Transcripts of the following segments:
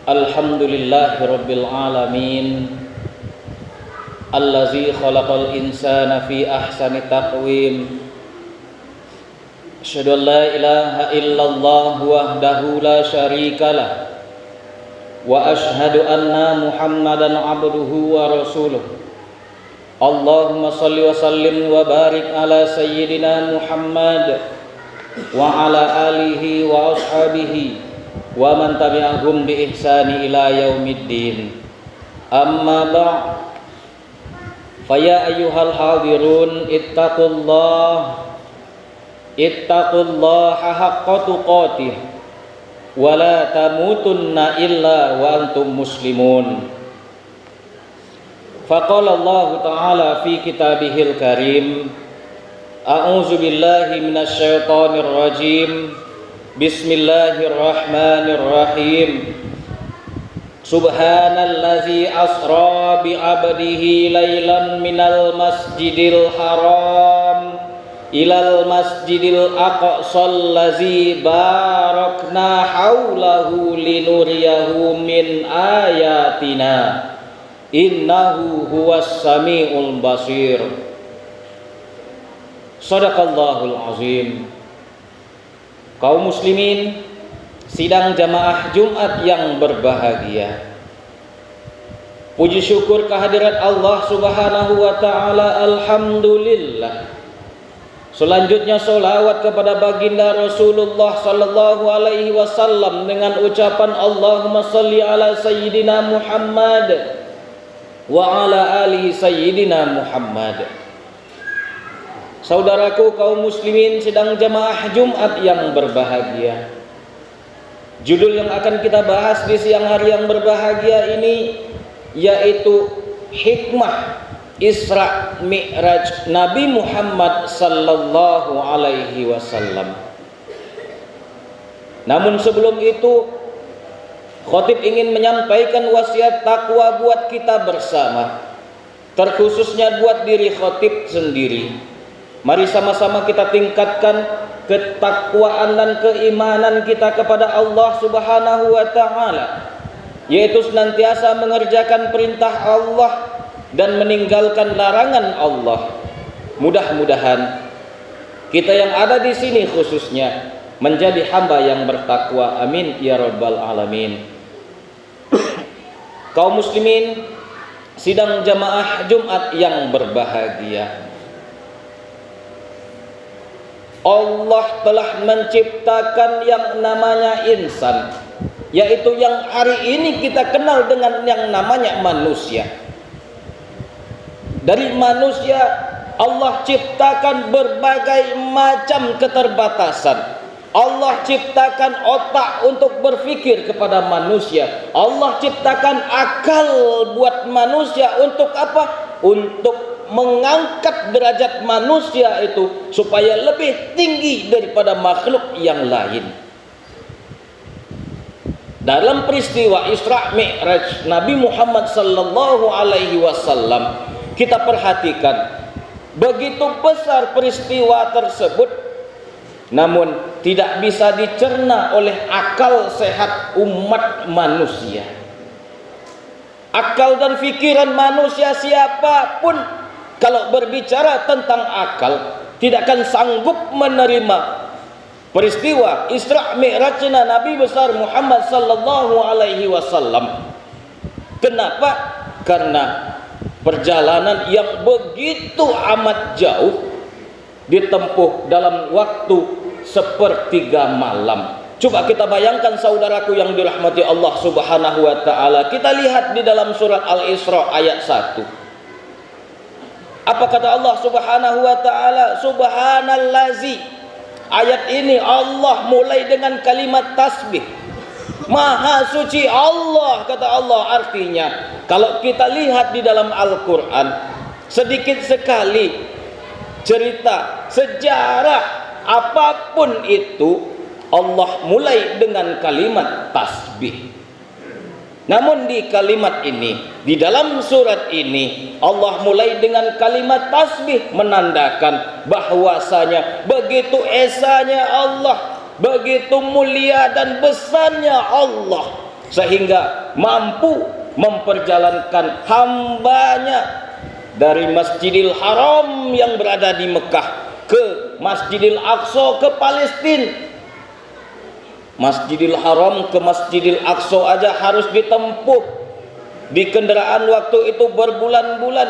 Alhamdulillahi rabbil alamin allazi khalaqal insana fi ahsani taqwim. Asyhadu an la ilaha illallah wahdahu la syarikalah wa asyhadu anna Muhammadan abduhu wa rasuluh. Allahumma salli wa sallim wa barik ala sayyidina Muhammad wa ala alihi wa ashabihi wa man tabi'ahum bi ihsani ila yaumiddin. Amma ba'd, faya ayyuhal hadirun ittaqullaha haqqa tuqatih wa la tamutunna illa wa antum muslimun. Faqala Allah Ta'ala fi kitabihil karim, a'udzu billahi minasy syaithanir rajim. Bismillahirrahmanirrahim. Subhanallazi asra bi 'abdihi lailan minal masjidil haram ilal masjidil aqsal lazi barakna haulahu linuriyahu min ayatina innahu huwas samiul basir. Shadaqallahul azim. Kaum muslimin, sidang jamaah Jumat yang berbahagia, puji syukur kehadirat Allah Subhanahu wa ta'ala. Alhamdulillah. Selanjutnya sholawat kepada baginda Rasulullah sallallahu alaihi wasallam dengan ucapan Allahumma sholli ala sayyidina Muhammad wa ala alihi sayyidina Muhammad. Saudaraku kaum muslimin sidang jamaah Jumat yang berbahagia, judul yang akan kita bahas di siang hari yang berbahagia ini yaitu hikmah Isra Mi'raj Nabi Muhammad sallallahu alaihi wasallam. Namun sebelum itu, khatib ingin menyampaikan wasiat takwa buat kita bersama, terkhususnya buat diri khatib sendiri. Mari sama-sama kita tingkatkan ketakwaan dan keimanan kita kepada Allah Subhanahu wa ta'ala, yaitu senantiasa mengerjakan perintah Allah dan meninggalkan larangan Allah. Mudah-mudahan kita yang ada di sini khususnya menjadi hamba yang bertakwa. Amin ya rabbal alamin. Kaum muslimin sidang jamaah Jumat yang berbahagia, Allah telah menciptakan yang namanya insan, yaitu yang hari ini kita kenal dengan yang namanya manusia. Dari manusia Allah ciptakan berbagai macam keterbatasan. Allah ciptakan otak untuk berpikir kepada manusia. Allah ciptakan akal buat manusia untuk apa? Untuk mengangkat derajat manusia itu supaya lebih tinggi daripada makhluk yang lain. Dalam peristiwa Isra Mi'raj Nabi Muhammad sallallahu alaihi wasallam, kita perhatikan begitu besar peristiwa tersebut, namun tidak bisa dicerna oleh akal sehat umat manusia. Akal dan pikiran manusia siapapun kalau berbicara tentang akal tidak akan sanggup menerima peristiwa Isra Mi'rajna Nabi besar Muhammad sallallahu alaihi wasallam. Kenapa? Karena perjalanan yang begitu amat jauh ditempuh dalam waktu sepertiga malam. Coba kita bayangkan saudaraku yang dirahmati Allah Subhanahu wa ta'ala. Kita lihat di dalam surat Al-Isra ayat 1. Apa kata Allah Subhanahu wa ta'ala? Subhanallazi. Ayat ini Allah mulai dengan kalimat tasbih. Maha suci Allah, kata Allah. Artinya kalau kita lihat di dalam Al-Quran, sedikit sekali cerita sejarah apapun itu Allah mulai dengan kalimat tasbih. Namun di kalimat ini, di dalam surat ini, Allah mulai dengan kalimat tasbih, menandakan bahwasanya begitu esanya Allah begitu mulia dan besarnya Allah, sehingga mampu memperjalankan hambanya dari Masjidil Haram yang berada di Mekah ke Masjidil Aqsa ke Palestina. Masjidil Haram ke Masjidil Aqsa aja harus ditempuh di kendaraan waktu itu berbulan-bulan,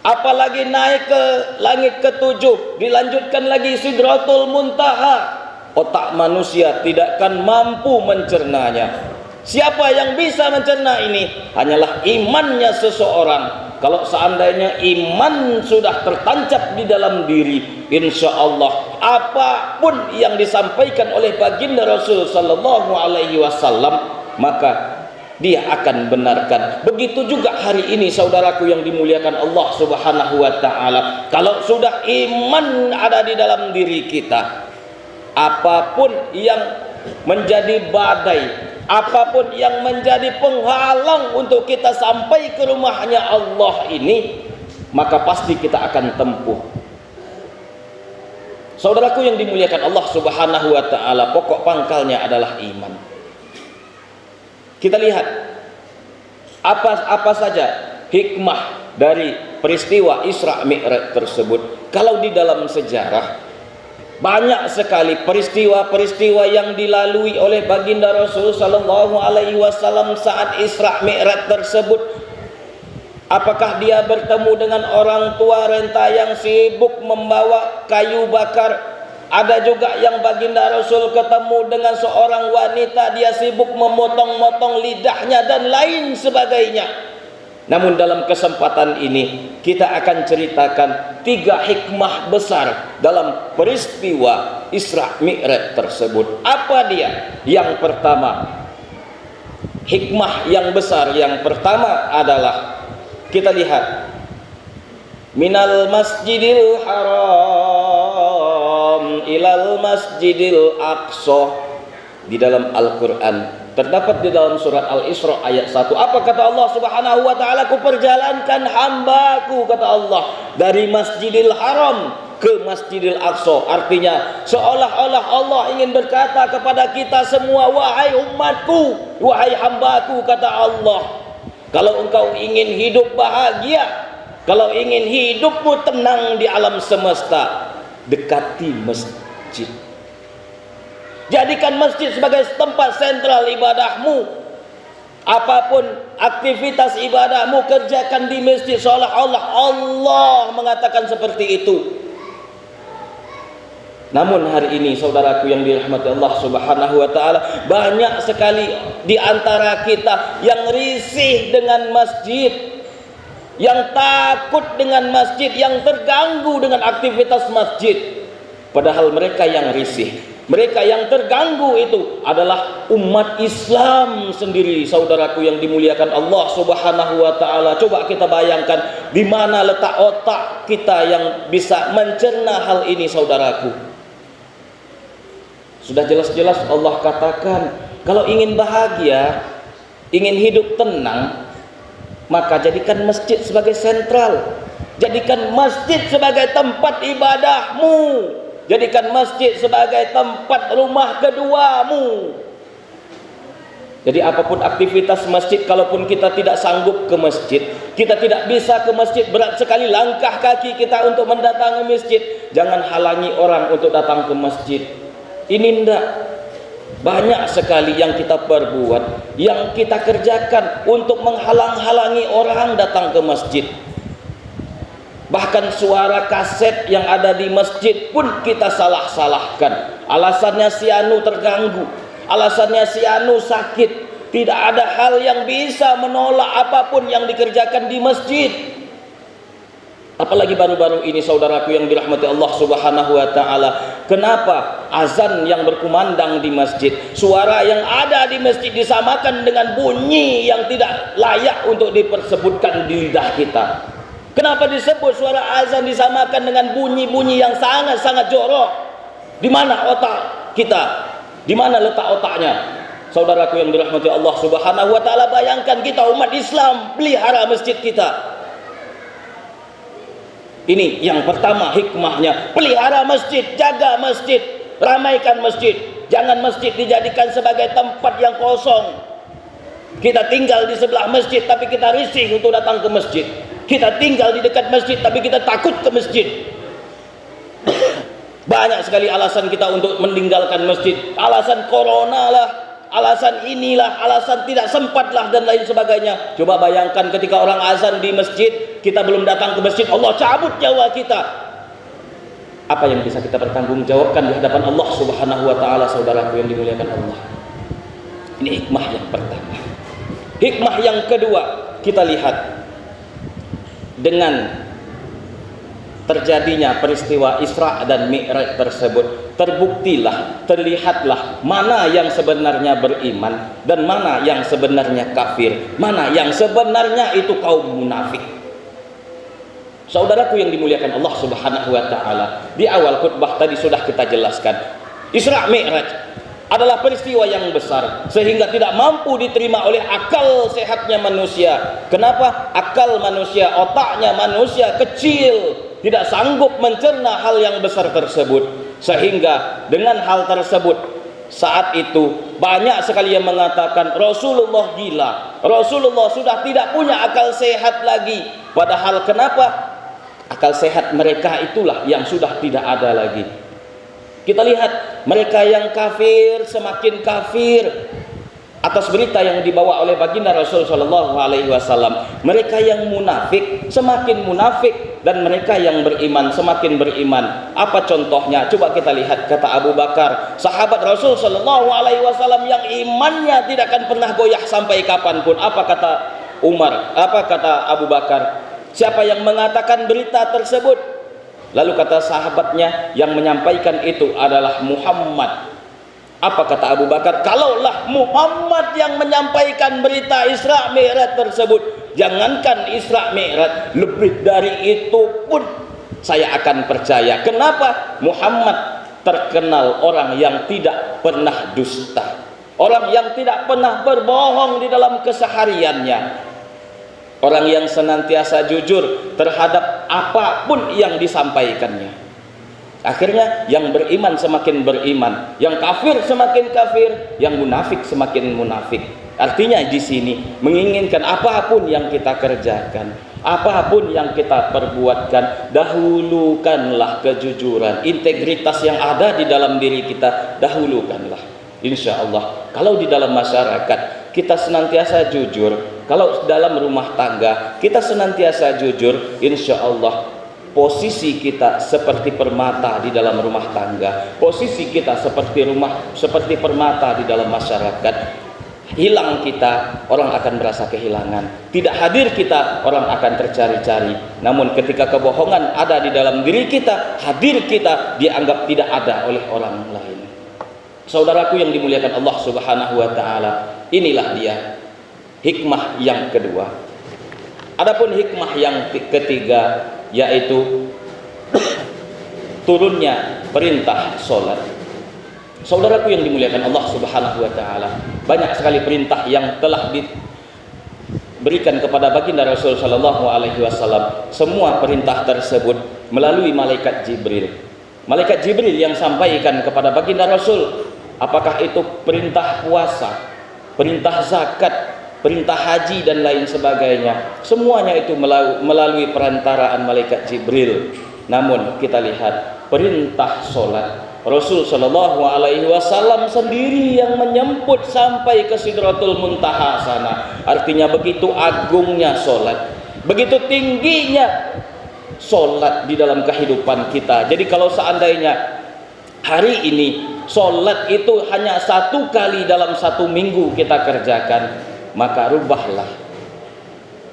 apalagi naik ke langit ketujuh, dilanjutkan lagi Sidratul Muntaha. Otak manusia tidak akan mampu mencernanya. Siapa yang bisa mencerna ini? Hanyalah imannya seseorang. Kalau seandainya iman sudah tertancap di dalam diri, insya Allah apapun yang disampaikan oleh baginda Rasul Sallallahu Alaihi Wasallam, maka dia akan benarkan. Begitu juga hari ini saudaraku yang dimuliakan Allah Subhanahu Wa Taala. Kalau sudah iman ada di dalam diri kita, apapun yang menjadi badai, apapun yang menjadi penghalang untuk kita sampai ke rumahnya Allah ini, maka pasti kita akan tempuh. Saudaraku yang dimuliakan Allah Subhanahu Wa Taala, pokok pangkalnya adalah iman. Kita lihat apa saja hikmah dari peristiwa Isra Mi'raj tersebut. Kalau di dalam sejarah banyak sekali peristiwa-peristiwa yang dilalui oleh baginda Rasul Sallallahu Alaihi Wasallam saat Isra Mi'raj tersebut. Apakah dia bertemu dengan orang tua renta yang sibuk membawa kayu bakar? Ada juga yang baginda Rasul ketemu dengan seorang wanita, dia sibuk memotong-motong lidahnya dan lain sebagainya. Namun dalam kesempatan ini kita akan ceritakan 3 hikmah besar dalam peristiwa Isra Mi'raj tersebut. Apa dia? Yang pertama, hikmah yang besar yang pertama adalah, kita lihat, minal masjidil haram ilal masjidil aqsa. Di dalam Al-Quran terdapat di dalam surat Al-Isra ayat 1. Apa kata Allah Subhanahu Wa Taala? Ku perjalankan hambaku, kata Allah, dari Masjidil Haram ke Masjidil Aqsa. Artinya seolah-olah Allah ingin berkata kepada kita semua, wahai umatku, wahai hambaku, kata Allah, kalau engkau ingin hidup bahagia, kalau ingin hidupmu tenang di alam semesta, dekati masjid. Jadikan masjid sebagai tempat sentral ibadahmu. Apapun aktivitas ibadahmu, kerjakan di masjid, seolah-olah Allah mengatakan seperti itu. Namun hari ini saudaraku yang dirahmati Allah Subhanahu Wa Taala, banyak sekali di antara kita yang risih dengan masjid, yang takut dengan masjid, yang terganggu dengan aktivitas masjid. Padahal mereka yang risih, mereka yang terganggu itu adalah umat Islam sendiri, saudaraku yang dimuliakan Allah Subhanahu Wa Taala. Coba kita bayangkan di mana letak otak kita yang bisa mencerna hal ini, saudaraku. Sudah jelas-jelas Allah katakan, kalau ingin bahagia, ingin hidup tenang, maka jadikan masjid sebagai sentral. Jadikan masjid sebagai tempat ibadahmu. Jadikan masjid sebagai tempat rumah keduamu. Jadi apapun aktivitas masjid, kalaupun kita tidak sanggup ke masjid, kita tidak bisa ke masjid, berat sekali langkah kaki kita untuk mendatangi masjid, jangan halangi orang untuk datang ke masjid. Ini enggak. Banyak sekali yang kita perbuat, yang kita kerjakan untuk menghalang-halangi orang datang ke masjid. Bahkan suara kaset yang ada di masjid pun kita salah-salahkan. Alasannya si anu terganggu, alasannya si anu sakit. Tidak ada hal yang bisa menolak apapun yang dikerjakan di masjid. Apalagi baru-baru ini saudaraku yang dirahmati Allah Subhanahu Wa Taala, kenapa azan yang berkumandang di masjid, suara yang ada di masjid disamakan dengan bunyi yang tidak layak untuk dipersebutkan di lidah kita? Kenapa disebut suara azan disamakan dengan bunyi-bunyi yang sangat-sangat jorok? Di mana otak kita? Di mana letak otaknya? Saudaraku yang dirahmati Allah Subhanahu Wa Taala, bayangkan kita umat Islam pelihara masjid kita. Ini yang pertama hikmahnya, pelihara masjid, jaga masjid. ramaikan masjid. Jangan masjid dijadikan sebagai tempat yang kosong. Kita tinggal di sebelah masjid tapi kita risih untuk datang ke masjid. Kita tinggal di dekat masjid tapi kita takut ke masjid. Banyak sekali alasan kita untuk meninggalkan masjid. Alasan corona lah, alasan inilah, alasan tidak sempat lah, dan lain sebagainya. Coba bayangkan ketika orang azan di masjid, kita belum datang ke masjid, Allah cabut nyawa kita. Apa yang bisa kita pertanggungjawabkan di hadapan Allah Subhanahu wa taala, saudaraku yang dimuliakan Allah? Ini hikmah yang pertama. Hikmah yang kedua, kita lihat dengan terjadinya peristiwa Isra dan Mi'raj tersebut, terbuktilah, terlihatlah mana yang sebenarnya beriman dan mana yang sebenarnya kafir, mana yang sebenarnya itu kaum munafik. Saudaraku yang dimuliakan Allah Subhanahu wa taala, di awal khutbah tadi sudah kita jelaskan, Isra Mi'raj adalah peristiwa yang besar sehingga tidak mampu diterima oleh akal sehatnya manusia. Kenapa? Akal manusia, otaknya manusia kecil, tidak sanggup mencerna hal yang besar tersebut. Sehingga dengan hal tersebut, saat itu banyak sekali yang mengatakan Rasulullah gila, Rasulullah sudah tidak punya akal sehat lagi. Padahal kenapa? Akal sehat mereka itulah yang sudah tidak ada lagi. Kita lihat mereka yang kafir semakin kafir atas berita yang dibawa oleh baginda Rasul sallallahu alaihi wasallam. Mereka yang munafik semakin munafik dan mereka yang beriman semakin beriman. Apa contohnya? Coba kita lihat kata Abu Bakar, sahabat Rasul sallallahu alaihi wasallam yang imannya tidak akan pernah goyah sampai kapanpun. Apa kata Umar? Apa kata Abu Bakar? Siapa yang mengatakan berita tersebut? Lalu kata sahabatnya yang menyampaikan itu adalah Muhammad. Apa kata Abu Bakar? Kalaulah Muhammad yang menyampaikan berita Isra Mi'raj tersebut, jangankan Isra Mi'raj, lebih dari itu pun saya akan percaya. Kenapa? Muhammad terkenal orang yang tidak pernah dusta, orang yang tidak pernah berbohong di dalam kesehariannya, orang yang senantiasa jujur terhadap apapun yang disampaikannya. Akhirnya yang beriman semakin beriman, yang kafir semakin kafir, yang munafik semakin munafik. Artinya di sini menginginkan apapun yang kita kerjakan, apapun yang kita perbuatkan, dahulukanlah kejujuran, integritas yang ada di dalam diri kita, dahulukanlah. Insya Allah kalau di dalam masyarakat kita senantiasa jujur, kalau dalam rumah tangga kita senantiasa jujur, insya Allah posisi kita seperti permata di dalam rumah tangga, posisi kita seperti permata di dalam masyarakat. Hilang kita, orang akan merasa kehilangan. Tidak hadir kita, orang akan tercari-cari. Namun ketika kebohongan ada di dalam diri kita, hadir kita dianggap tidak ada oleh orang lain. Saudaraku yang dimuliakan Allah Subhanahu wa taala, inilah dia hikmah yang kedua. Adapun hikmah yang ketiga, yaitu turunnya perintah sholat. Saudaraku yang dimuliakan Allah Subhanahu wa taala, banyak sekali perintah yang telah diberikan kepada baginda Rasul sallallahu alaihi wasallam. Semua perintah tersebut melalui malaikat Jibril. Malaikat Jibril yang sampaikan kepada baginda Rasul, apakah itu perintah puasa, perintah zakat, perintah haji dan lain sebagainya, semuanya itu melalui perantaraan malaikat Jibril. Namun kita lihat perintah sholat, Rasul sallallahu alaihi wasallam sendiri yang menyemput sampai ke Sidratul Muntaha sana. Artinya begitu agungnya sholat, begitu tingginya sholat di dalam kehidupan kita. Jadi kalau seandainya hari ini sholat itu hanya satu kali dalam satu minggu kita kerjakan, maka rubahlah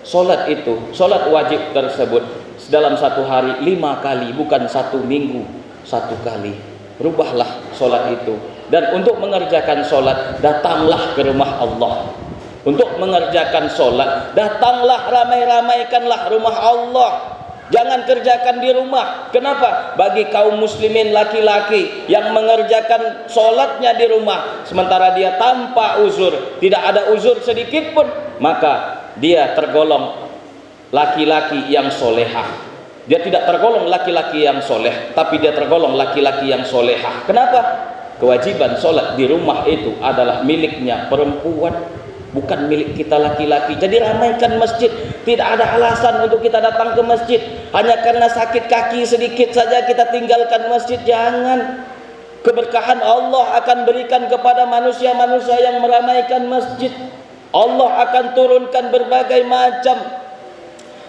sholat itu, sholat wajib tersebut dalam satu hari 5 kali, bukan satu minggu 1 kali. Rubahlah sholat itu. Dan untuk mengerjakan sholat, datanglah ke rumah Allah. Untuk mengerjakan sholat, datanglah, ramai-ramaikanlah rumah Allah. Jangan kerjakan di rumah. Kenapa? Bagi kaum muslimin laki-laki yang mengerjakan sholatnya di rumah, sementara dia tanpa uzur, tidak ada uzur sedikit pun, maka dia tergolong laki-laki yang solehah. Dia tidak tergolong laki-laki yang soleh, tapi dia tergolong laki-laki yang solehah. Kenapa? Kewajiban solat di rumah itu adalah miliknya perempuan, bukan milik kita laki-laki. Jadi ramaikan masjid. Tidak ada alasan untuk kita datang ke masjid hanya karena sakit kaki sedikit saja kita tinggalkan masjid. Jangan. Keberkahan Allah akan berikan kepada manusia-manusia yang meramaikan masjid. Allah akan turunkan berbagai macam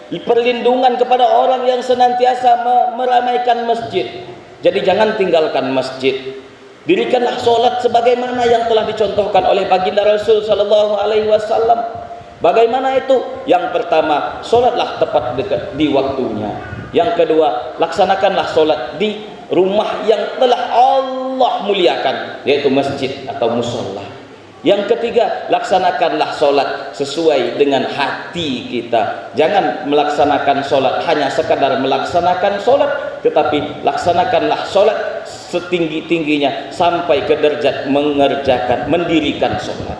perlindungan kepada orang yang senantiasa meramaikan masjid. Jadi jangan tinggalkan masjid. Dirikanlah solat sebagaimana yang telah dicontohkan oleh baginda Rasul sallallahu alaihi wasallam. Bagaimana itu? Yang pertama, solatlah tepat di waktunya. Yang kedua, laksanakanlah solat di rumah yang telah Allah muliakan, yaitu masjid atau musola. Yang ketiga, laksanakanlah solat sesuai dengan hati kita. Jangan melaksanakan solat hanya sekadar melaksanakan solat, tetapi laksanakanlah solat setinggi-tingginya sampai ke derajat mendirikan solat.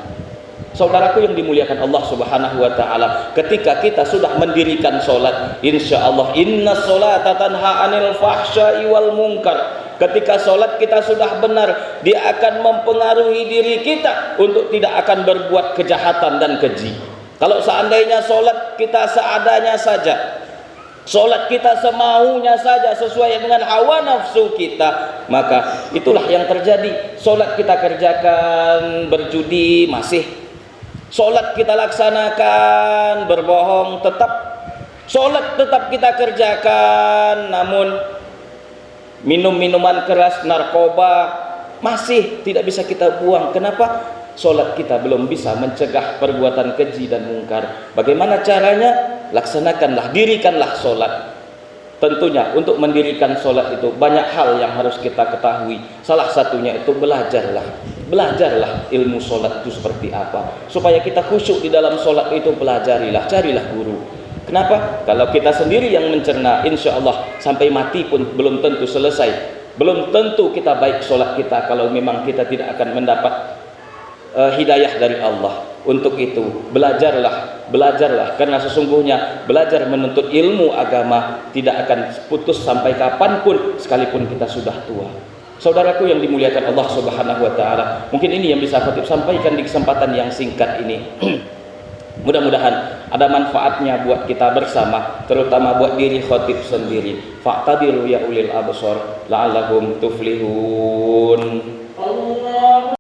Saudaraku yang dimuliakan Allah Subhanahu wa taala, ketika kita sudah mendirikan solat, insyaallah inna sholata tanha 'anil fahsya'i wal munkar. Ketika solat kita sudah benar, dia akan mempengaruhi diri kita untuk tidak akan berbuat kejahatan dan keji. Kalau seandainya solat kita seadanya saja, solat kita semaunya saja sesuai dengan hawa nafsu kita, maka itulah yang terjadi. Solat kita kerjakan berjudi masih, solat kita laksanakan berbohong tetap, solat tetap kita kerjakan, namun minum minuman keras, narkoba masih tidak bisa kita buang. Kenapa? Solat kita belum bisa mencegah perbuatan keji dan mungkar. Bagaimana caranya? Laksanakanlah, dirikanlah solat. Tentunya untuk mendirikan solat itu banyak hal yang harus kita ketahui. Salah satunya itu belajarlah ilmu solat itu seperti apa. Supaya kita khusyuk di dalam solat itu, pelajarilah, carilah guru. Kenapa? Kalau kita sendiri yang mencerna, insya Allah sampai mati pun belum tentu selesai. Belum tentu kita baik solat kita kalau memang kita tidak akan mendapat hidayah dari Allah. Untuk itu belajarlah, karena sesungguhnya belajar menuntut ilmu agama tidak akan putus sampai kapanpun, sekalipun kita sudah tua. Saudaraku yang dimuliakan Allah Subhanahu wa taala, mungkin ini yang bisa khatib sampaikan di kesempatan yang singkat ini. Mudah-mudahan ada manfaatnya buat kita bersama, terutama buat diri khatib sendiri. Fa'tabiru ya ulil absar la'allakum tuflihun.